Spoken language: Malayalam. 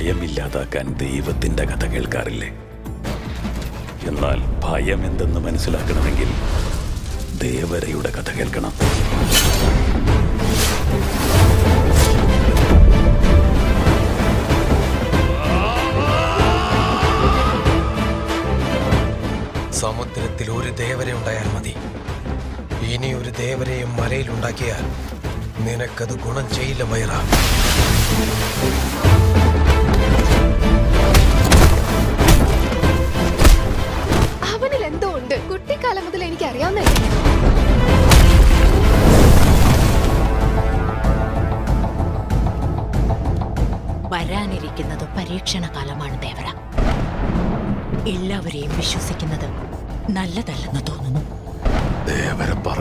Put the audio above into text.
ഭയമില്ലാതാക്കാൻ ദൈവത്തിന്റെ കഥ കേൾക്കാറില്ലേ? എന്നാൽ ഭയം എന്തെന്ന് മനസ്സിലാക്കണമെങ്കിൽ ദേവരയുടെ കഥ കേൾക്കണം. സമുദ്രത്തിൽ ഒരു ദേവര ഉണ്ടായാൽ മതി. ഇനി ഒരു ദേവരയും മലയിലുണ്ടാക്കിയാൽ നിനക്കത് ഗുണം ചെയ്യില്ല മൈറ. അവനിൽ എന്തോ ഉണ്ട്. കുട്ടിക്കാലം മുതൽ എനിക്ക് അറിയാവുന്ന വരാനിരിക്കുന്നത് പരീക്ഷണ കാലമാണ് ദേവര. എല്ലാവരെയും വിശ്വസിക്കുന്നത് നല്ലതല്ലെന്ന് തോന്നുന്നു. ദേവര